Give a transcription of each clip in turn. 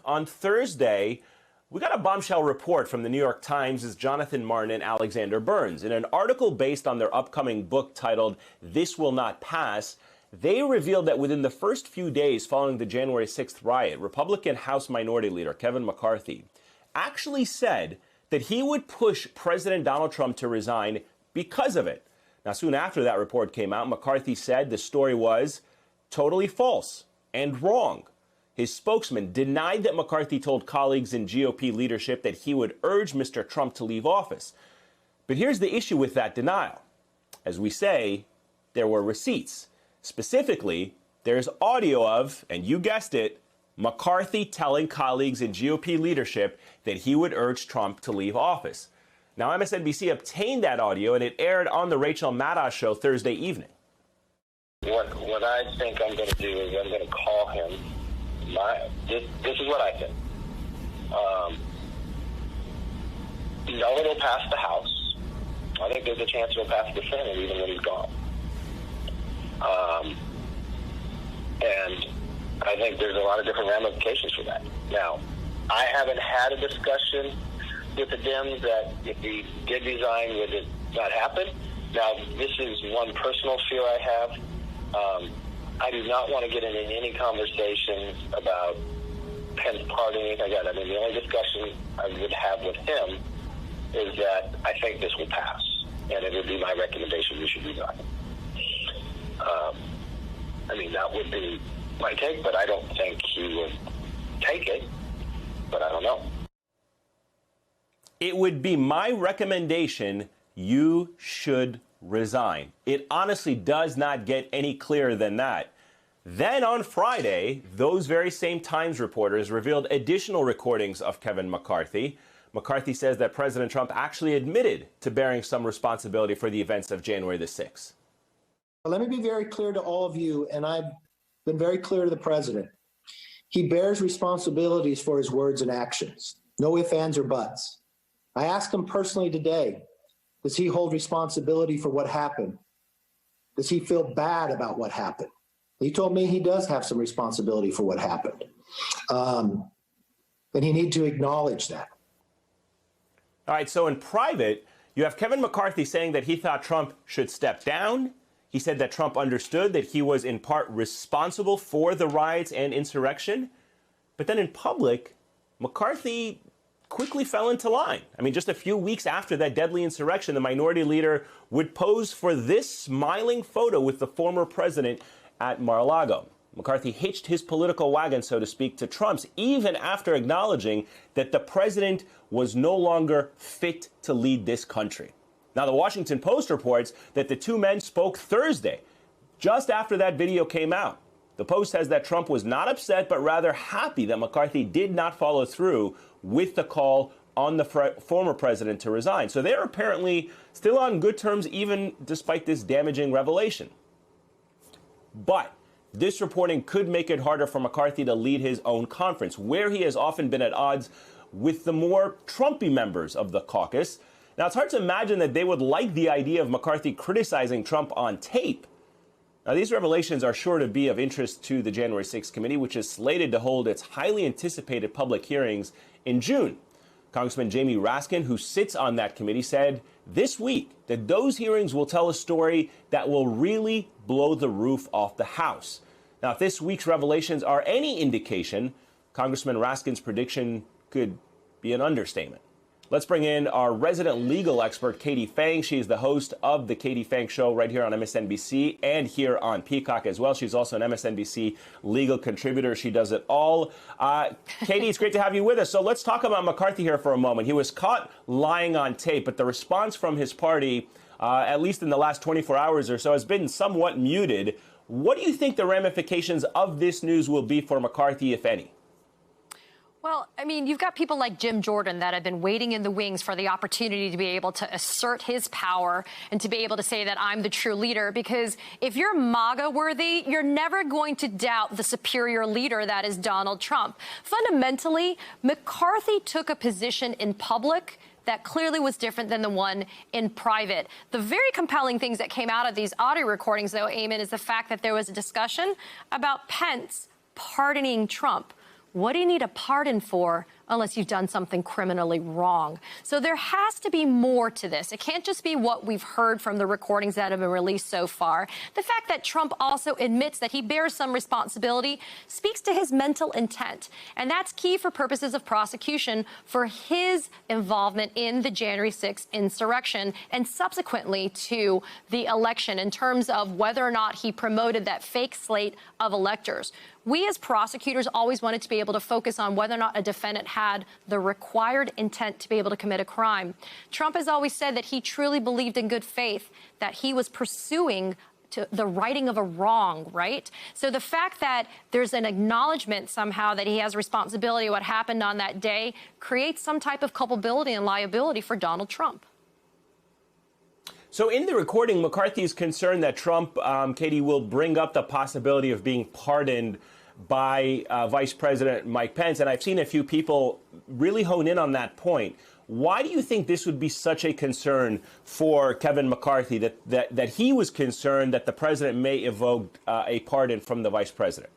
On Thursday, we got a bombshell report from the New York Times' Jonathan Martin and Alexander Burns. In an article based on their upcoming book titled This Will Not Pass, they revealed that within the first few days following the January 6th riot, Republican House Minority Leader Kevin McCarthy actually said that he would push President Donald Trump to resign because of it. Now, soon after that report came out, McCarthy said the story was totally false and wrong. His spokesman denied that McCarthy told colleagues in GOP leadership that he would urge Mr. Trump to leave office. But here's the issue with that denial. As we say, there were receipts. Specifically, there's audio of, and you guessed it, McCarthy telling colleagues in GOP leadership that he would urge Trump to leave office. Now, MSNBC obtained that audio, and it aired on the Rachel Maddow show Thursday evening. What I think I'm going to do is I'm going to call him. This is what I think. No, it'll pass the House. I think there's a chance it'll pass the Senate even when he's gone. And I think there's a lot of different ramifications for that. Now, I haven't had a discussion with the Dems that if he did resign, would it not happen? Now, this is one personal fear I have. I do not want to get into any conversations about Pence pardoning, anything like that. I mean, the only discussion I would have with him is that I think this will pass, and it would be my recommendation we should resign. I mean, that would be my take, but I don't think he would take it, but I don't know. It would be my recommendation you should resign. It honestly does not get any clearer than that. Then on Friday, those very same Times reporters revealed additional recordings of Kevin McCarthy. McCarthy says that President Trump actually admitted to bearing some responsibility for the events of January the 6th. Let me be very clear to all of you, and I've been very clear to the president. He bears responsibilities for his words and actions. No ifs, ands, or buts. I asked him personally today, does he hold responsibility for what happened? Does he feel bad about what happened? He told me he does have some responsibility for what happened. And he needs to acknowledge that. All right, so in private, you have Kevin McCarthy saying that he thought Trump should step down. He said that Trump understood that he was in part responsible for the riots and insurrection. But then in public, McCarthy quickly fell into line. I mean, just a few weeks after that deadly insurrection, the minority leader would pose for this smiling photo with the former president at Mar-a-Lago. McCarthy hitched his political wagon, so to speak, to Trump's, even after acknowledging that the president was no longer fit to lead this country. Now, the Washington Post reports that the two men spoke Thursday, just after that video came out. The Post says that Trump was not upset, but rather happy that McCarthy did not follow through with the call on the former president to resign. So they're apparently still on good terms, even despite this damaging revelation. But this reporting could make it harder for McCarthy to lead his own conference, where he has often been at odds with the more Trumpy members of the caucus. Now, it's hard to imagine that they would like the idea of McCarthy criticizing Trump on tape. Now, these revelations are sure to be of interest to the January 6th committee, which is slated to hold its highly anticipated public hearings in June. Congressman Jamie Raskin, who sits on that committee, said this week that those hearings will tell a story that will really blow the roof off the House. Now, if this week's revelations are any indication, Congressman Raskin's prediction could be an understatement. Let's bring in our resident legal expert, Katie Phang. She's the host of the Katie Phang Show right here on MSNBC and here on Peacock as well. She's also an MSNBC legal contributor. She does it all. Katie, it's great to have you with us. So let's talk about McCarthy here for a moment. He was caught lying on tape, but the response from his party, at least in the last 24 hours or so, has been somewhat muted. What do you think the ramifications of this news will be for McCarthy, if any? Well, I mean, you've got people like Jim Jordan that have been waiting in the wings for the opportunity to be able to assert his power and to be able to say that I'm the true leader, because if you're MAGA worthy, you're never going to doubt the superior leader that is Donald Trump. Fundamentally, McCarthy took a position in public that clearly was different than the one in private. The very compelling things that came out of these audio recordings, though, Eamon, is the fact that there was a discussion about Pence pardoning Trump, what do you need a pardon for unless you've done something criminally wrong? So there has to be more to this. It can't just be what we've heard from the recordings that have been released so far. The fact that Trump also admits that he bears some responsibility speaks to his mental intent. And that's key for purposes of prosecution for his involvement in the January 6th insurrection and subsequently to the election in terms of whether or not he promoted that fake slate of electors. We as prosecutors always wanted to be able to focus on whether or not a defendant had the required intent to be able to commit a crime. Trump has always said that he truly believed in good faith, that he was pursuing the righting of a wrong, right? So the fact that there's an acknowledgement somehow that he has responsibility of what happened on that day creates some type of culpability and liability for Donald Trump. So in the recording, McCarthy is concerned that Trump, Katie, will bring up the possibility of being pardoned by Vice President Mike Pence. And I've seen a few people really hone in on that point. Why do you think this would be such a concern for Kevin McCarthy, that he was concerned that the president may evoke a pardon from the vice president?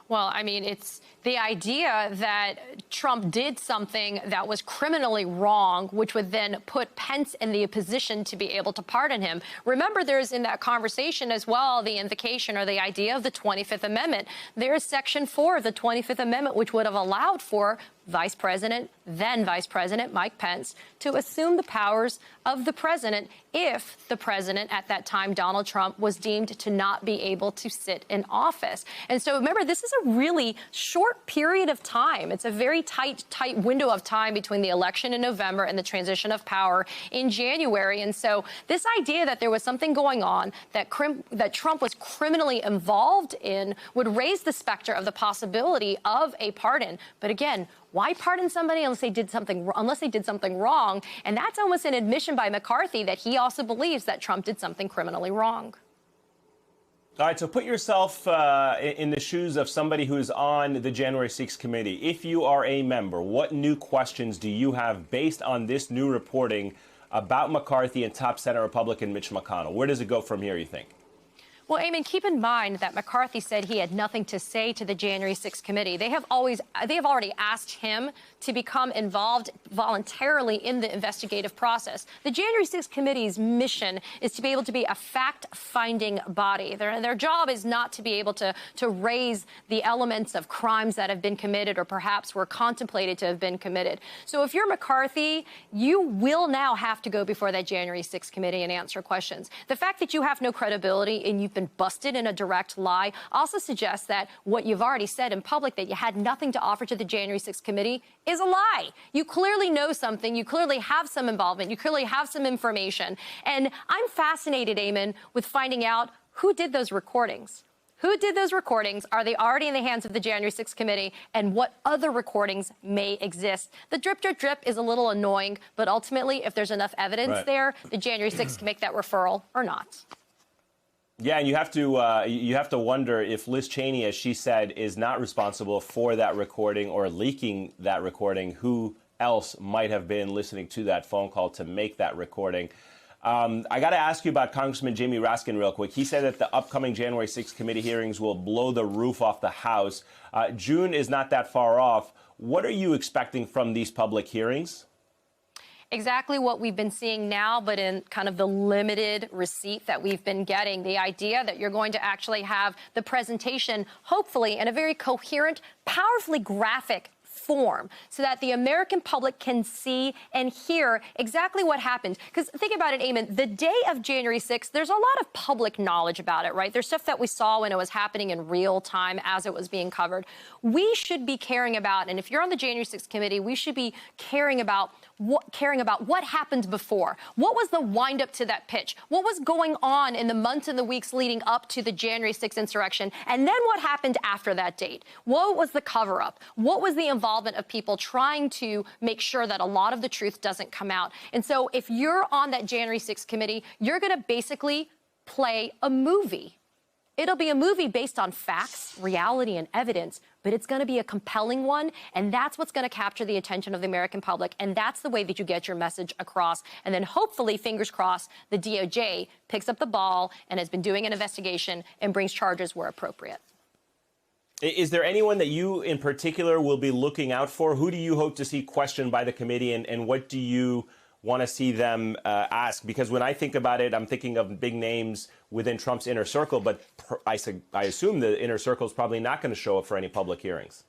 Well, I mean, it's the idea that Trump did something that was criminally wrong, which would then put Pence in the position to be able to pardon him. Remember, there's in that conversation as well the invocation or the idea of the 25th Amendment. There is Section 4 of the 25th Amendment, which would have allowed for then Vice President Mike Pence to assume the powers of the president if the president at that time, Donald Trump, was deemed to not be able to sit in office. And so remember, this is a really short period of time. It's a very tight window of time between the election in November and the transition of power in January. And so this idea that there was something going on that Trump was criminally involved in would raise the specter of the possibility of a pardon. But again, why pardon somebody unless they did something wrong? And that's almost an admission by McCarthy that he also believes that Trump did something criminally wrong. All right, so put yourself in the shoes of somebody who's on the January 6th committee. If you are a member, what new questions do you have based on this new reporting about McCarthy and top Senate Republican Mitch McConnell? Where does it go from here, you think? Well, Eamon, keep in mind that McCarthy said he had nothing to say to the January 6th committee. They have already asked him to become involved voluntarily in the investigative process. The January 6th committee's mission is to be able to be a fact-finding body. Their job is not to be able to raise the elements of crimes that have been committed or perhaps were contemplated to have been committed. So if you're McCarthy, you will now have to go before that January 6th committee and answer questions. The fact that you have no credibility and you've been busted in a direct lie also suggests that what you've already said in public, that you had nothing to offer to the January 6th committee, is a lie. You clearly know something. You clearly have some involvement. You clearly have some information. And I'm fascinated, Eamon, with finding out who did those recordings. Who did those recordings? Are they already in the hands of the January 6th committee? And what other recordings may exist? The drip, drip, drip is a little annoying, but ultimately, if there's enough evidence there, the January 6th can make that referral or not. Yeah, and you have to wonder if Liz Cheney, as she said, is not responsible for that recording or leaking that recording. Who else might have been listening to that phone call to make that recording? I got to ask you about Congressman Jamie Raskin real quick. He said that the upcoming January 6th committee hearings will blow the roof off the House. June is not that far off. What are you expecting from these public hearings? Exactly what we've been seeing now, but in kind of the limited receipt that we've been getting. The idea that you're going to actually have the presentation, hopefully, in a very coherent, powerfully graphic form so that the American public can see and hear exactly what happened. Because think about it, Eamon, the day of January 6th, there's a lot of public knowledge about it, right? There's stuff that we saw when it was happening in real time as it was being covered. We should be caring about, and if you're on the January 6th committee, we should be caring about what happened before. What was the windup to that pitch? What was going on in the months and the weeks leading up to the January 6th insurrection? And then what happened after that date? What was the cover-up? What was the involvement of people trying to make sure that a lot of the truth doesn't come out? And so if you're on that January 6th committee, you're going to basically play a movie. It'll be a movie based on facts, reality, and evidence, but it's going to be a compelling one, and that's what's going to capture the attention of the American public, and that's the way that you get your message across. And then hopefully, fingers crossed, the DOJ picks up the ball and has been doing an investigation and brings charges where appropriate. Is there anyone that you in particular will be looking out for? Who do you hope to see questioned by the committee, and what do you want to see them ask? Because when I think about it, I'm thinking of big names within Trump's inner circle, but I assume the inner circle is probably not going to show up for any public hearings.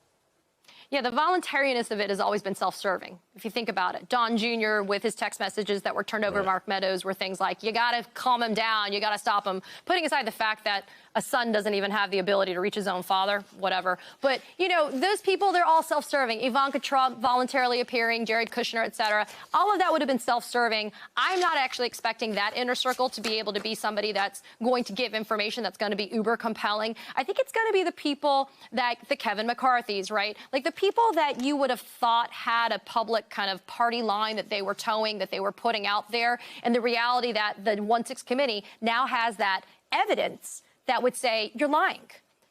Yeah, the voluntariness of it has always been self-serving. If you think about it, Don Jr. with his text messages that were turned over to Mark Meadows were things like, you got to calm him down, you got to stop him, putting aside the fact that a son doesn't even have the ability to reach his own father, whatever. But, you know, those people, they're all self-serving. Ivanka Trump voluntarily appearing, Jared Kushner, et cetera. All of that would have been self-serving. I'm not actually expecting that inner circle to be able to be somebody that's going to give information that's going to be uber compelling. I think it's going to be the people that the Kevin McCarthy's, right? Like the people that you would have thought had a public kind of party line that they were towing, that they were putting out there. And the reality that the 1-6 committee now has that evidence that would say you're lying,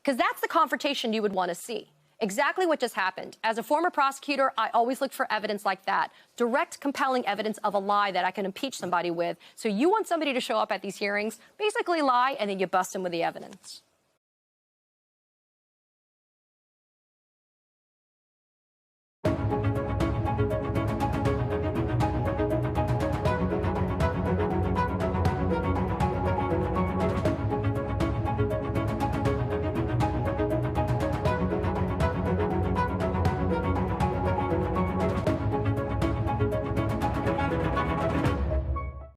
because that's the confrontation you would want to see. Exactly what just happened. As a former prosecutor, I always look for evidence like that. Direct, compelling evidence of a lie that I can impeach somebody with. So you want somebody to show up at these hearings, basically lie, and then you bust them with the evidence.